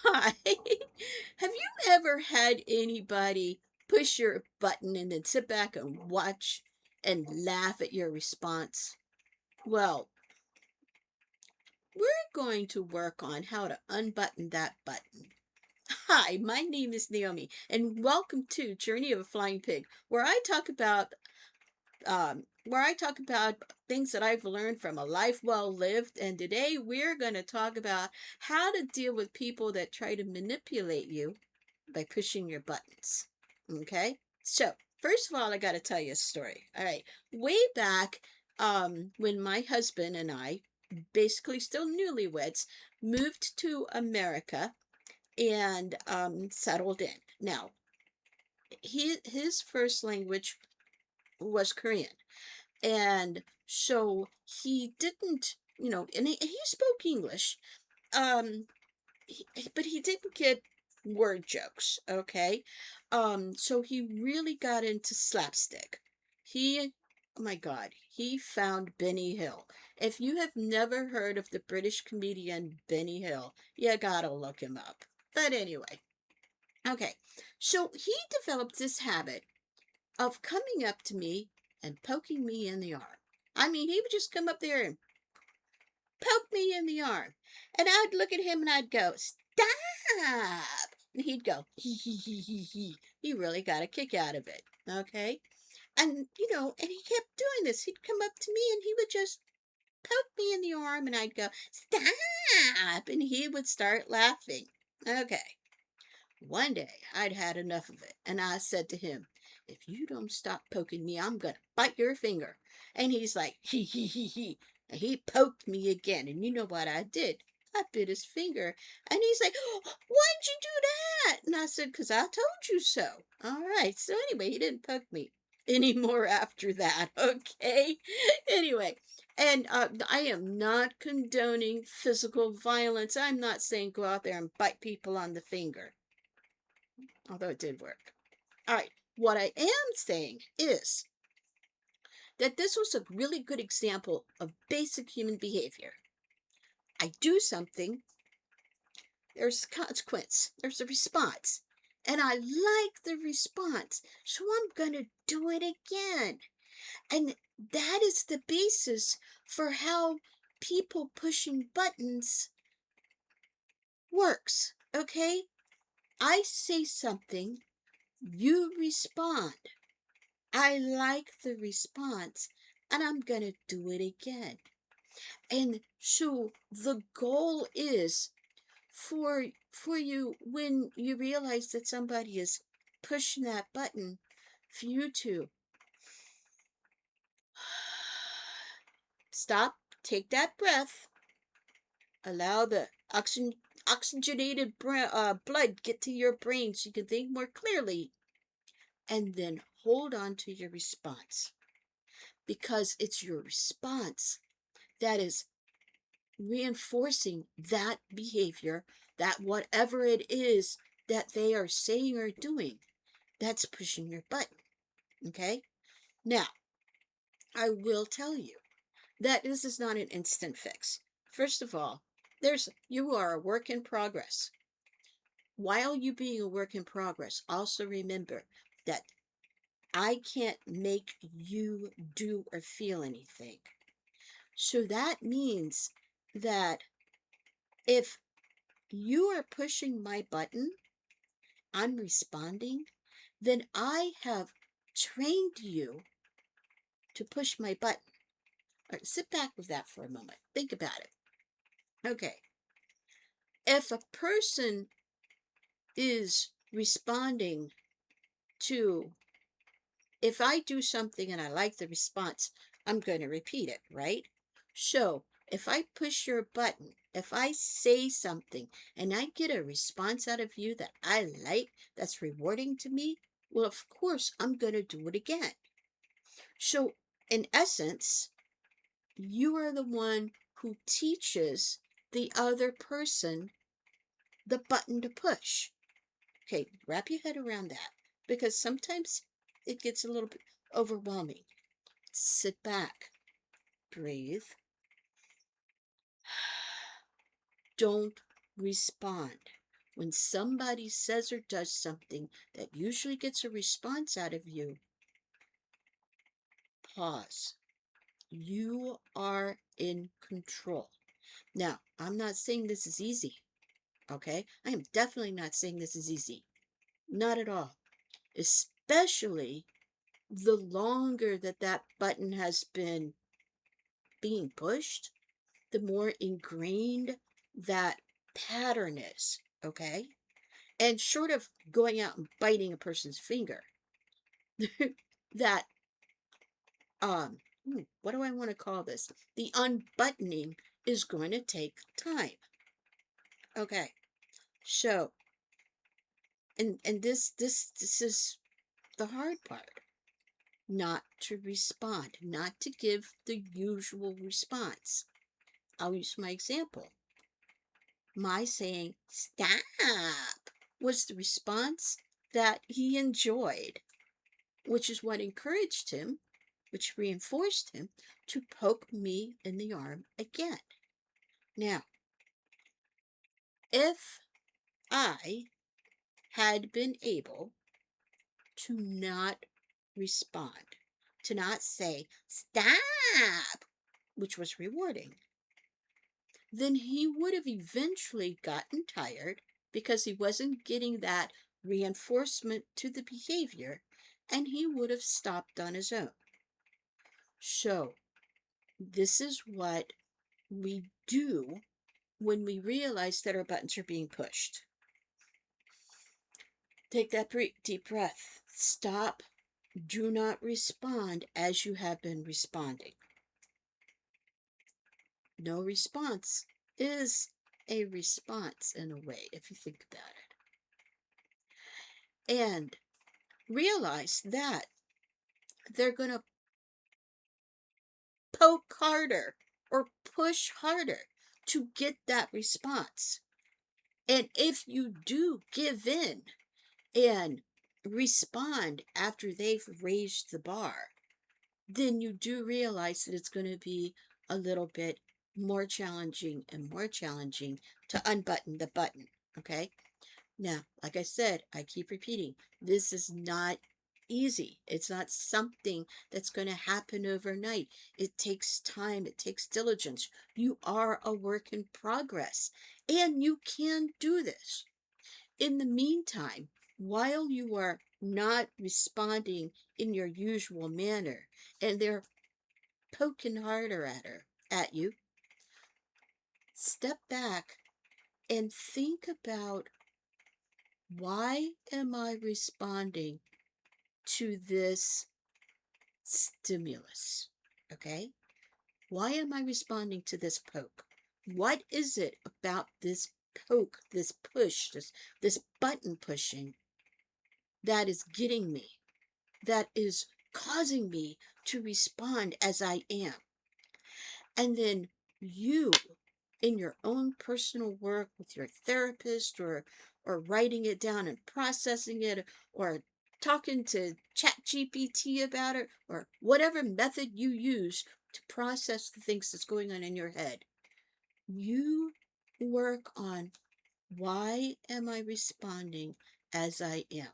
Hi. Have you ever had anybody push your button and then sit back and watch and laugh at your response? Well, we're going to work on how to unbutton that button. Hi, my name is Naomi, and welcome to Journey of a Flying Pig, where I talk about things that I've learned from a life well lived. And today we're going to talk about how to deal with people that try to manipulate you by pushing your buttons. Okay? So, first of all, I got to tell you a story. All right. Way back when my husband and I, basically still newlyweds, moved to America and settled in. Now, his first language was Korean. And so he didn't, and he spoke English, um, but he didn't get word jokes, okay? So he really got into slapstick. He, oh my God, he found Benny Hill. If you have never heard of the British comedian Benny Hill, you gotta look him up. But anyway, okay. So he developed this habit of coming up to me and poking me in the arm. I mean, he would just come up there and poke me in the arm. And I'd look at him and I'd go, "Stop!" And he'd go, "Hee hee hee hee hee." He really got a kick out of it. Okay. And, and he kept doing this. He'd come up to me and he would just poke me in the arm and I'd go, "Stop!" And he would start laughing. Okay. One day I'd had enough of it, and I said to him, "If you don't stop poking me, I'm going to bite your finger." And he's like, "Hee hee hee hee." And he poked me again, and you know what I did? I bit his finger. And he's like, "Oh, why'd you do that?" And I said, "'Cause I told you so." All right. So anyway, he didn't poke me anymore after that. Okay. Anyway, and I am not condoning physical violence. I'm not saying go out there and bite people on the finger, although it did work. All right. What I am saying is that this was a really good example of basic human behavior. I do something, there's a consequence, there's a response, and I like the response, so I'm going to do it again. And that is the basis for how people pushing buttons works. Okay? I say something, you respond. I like the response and I'm going to do it again. And so the goal is for you when you realize that somebody is pushing that button for you to stop, take that breath, allow the oxygenated blood get to your brain so you can think more clearly, and then hold on to your response because it's your response that is reinforcing that behavior, that whatever it is that they are saying or doing, that's pushing your button. Okay? Now, I will tell you that this is not an instant fix. First of all, you are a work in progress. While you being a work in progress, also remember that I can't make you do or feel anything. So that means that if you are pushing my button, I'm responding, then I have trained you to push my button. All right, sit back with that for a moment. Think about it. Okay. If a person is responding to, if I do something and I like the response, I'm going to repeat it, right? So if I push your button, if I say something and I get a response out of you that I like, that's rewarding to me, well, of course, I'm going to do it again. So, in essence, you are the one who teaches the other person the button to push. Okay, wrap your head around that because sometimes it gets a little bit overwhelming. Sit back, breathe, don't respond. When somebody says or does something that usually gets a response out of you, pause. You are in control. Now, I'm not saying this is easy, okay? I am definitely not saying this is easy. Not at all. Especially the longer that that button has been being pushed, the more ingrained that pattern is, okay? And short of going out and biting a person's finger, that what do I want to call this? The unbuttoning is going to take time. Okay. So, and this is the hard part. Not to respond, not to give the usual response. I'll use my example. My saying stop was the response that he enjoyed, which is what encouraged him, which reinforced him to poke me in the arm again. Now, if I had been able to not respond, to not say stop, which was rewarding, then he would have eventually gotten tired because he wasn't getting that reinforcement to the behavior, and he would have stopped on his own. So, this is what we do when we realize that our buttons are being pushed. Take that deep breath. Stop. Do not respond as you have been responding. No response is a response in a way, if you think about it. And realize that they're going to poke harder or push harder to get that response. And if you do give in and respond after they've raised the bar, then you do realize that it's going to be a little bit more challenging and more challenging to unbutton the button. Okay. Now, like I said, I keep repeating, this is not easy. It's not something that's going to happen overnight. It takes time, it takes diligence. You are a work in progress, and you can do this. In the meantime, while you are not responding in your usual manner and they're poking harder at you, step back and think about, why am I responding to this stimulus? Okay? Why am I responding to this poke? What is it about this poke, this push, this button pushing that is getting me, that is causing me to respond as I am? And then you, in your own personal work with your therapist, or writing it down and processing it, or talking to ChatGPT about it, or whatever method you use to process the things that's going on in your head, you work on, why am I responding as I am?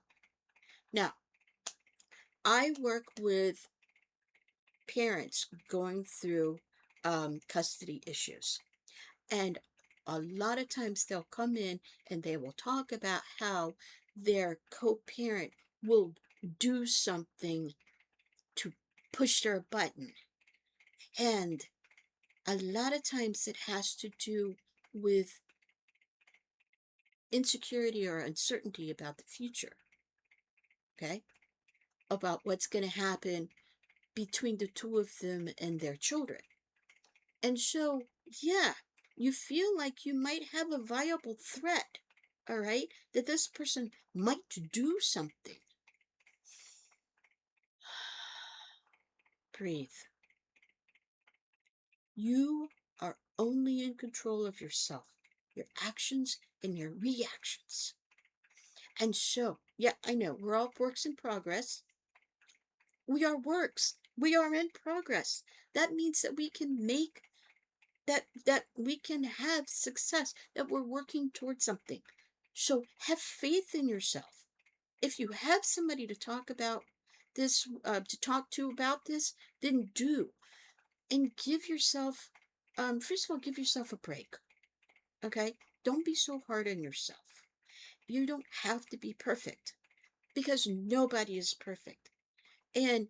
Now, I work with parents going through custody issues. And a lot of times they'll come in and they will talk about how their co-parent will do something to push their button. And a lot of times it has to do with insecurity or uncertainty about the future, okay? About what's going to happen between the two of them and their children. And so, yeah, you feel like you might have a viable threat, all right? That this person might do something. Breathe. You are only in control of yourself, your actions, and your reactions. And so, yeah, I know, we're all works in progress. We are works. We are in progress. That means that we can make that we can have success, that we're working towards something. So have faith in yourself. If you have somebody to talk about this, to talk to about this, then do. And give yourself, first of all, give yourself a break. Okay? Don't be so hard on yourself. You don't have to be perfect because nobody is perfect. And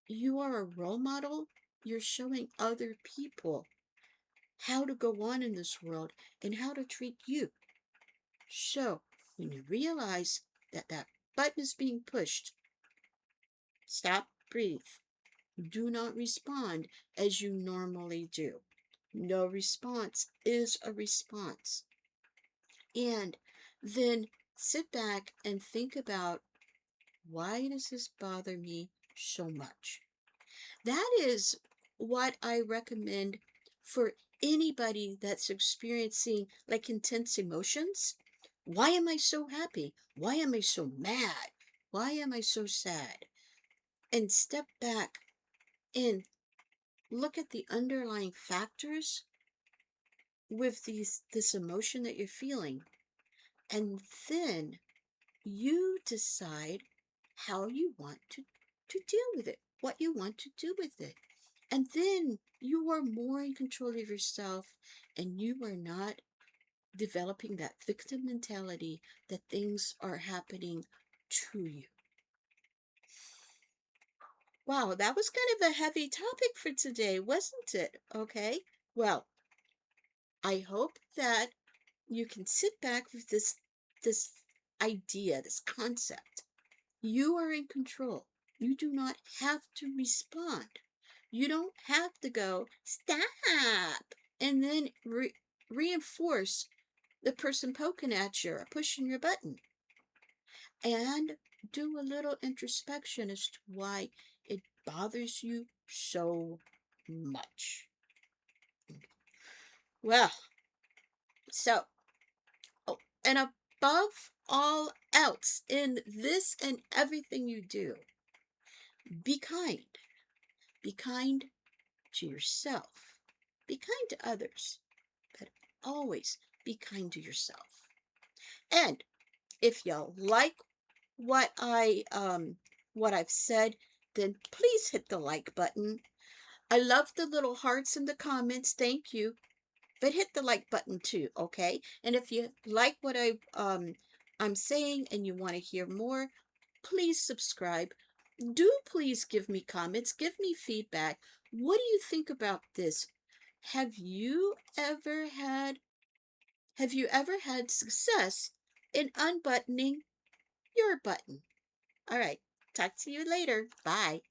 you are a role model. You're showing other people how to go on in this world and how to treat you. So, when you realize that that button is being pushed, stop, breathe. Do not respond as you normally do. No response is a response. And then sit back and think about, why does this bother me so much? That is what I recommend for anybody that's experiencing like intense emotions. Why am I so happy? Why am I so mad? Why am I so sad? And step back and look at the underlying factors with this emotion that you're feeling. And then you decide how you want to deal with it, what you want to do with it. And then you are more in control of yourself and you are not developing that victim mentality that things are happening to you. Wow, that was kind of a heavy topic for today, wasn't it? Okay. Well, I hope that you can sit back with this idea, this concept. You are in control. You do not have to respond. You don't have to go, stop, and then reinforce the person poking at you or pushing your button. And do a little introspection as to why it bothers you so much. Well, so, oh, and above all else, in this and everything you do, be kind. Be kind to yourself. Be kind to others, but always be kind to yourself. And if you like what what I've said, then please hit the like button. I love the little hearts in the comments. Thank you. But hit the like button too, okay? And if you like what I'm saying and you want to hear more, please subscribe. Do please give me comments, give me feedback. What do you think about this? Have you ever had have you ever had success in unbuttoning your button? All right. Talk to you later. Bye.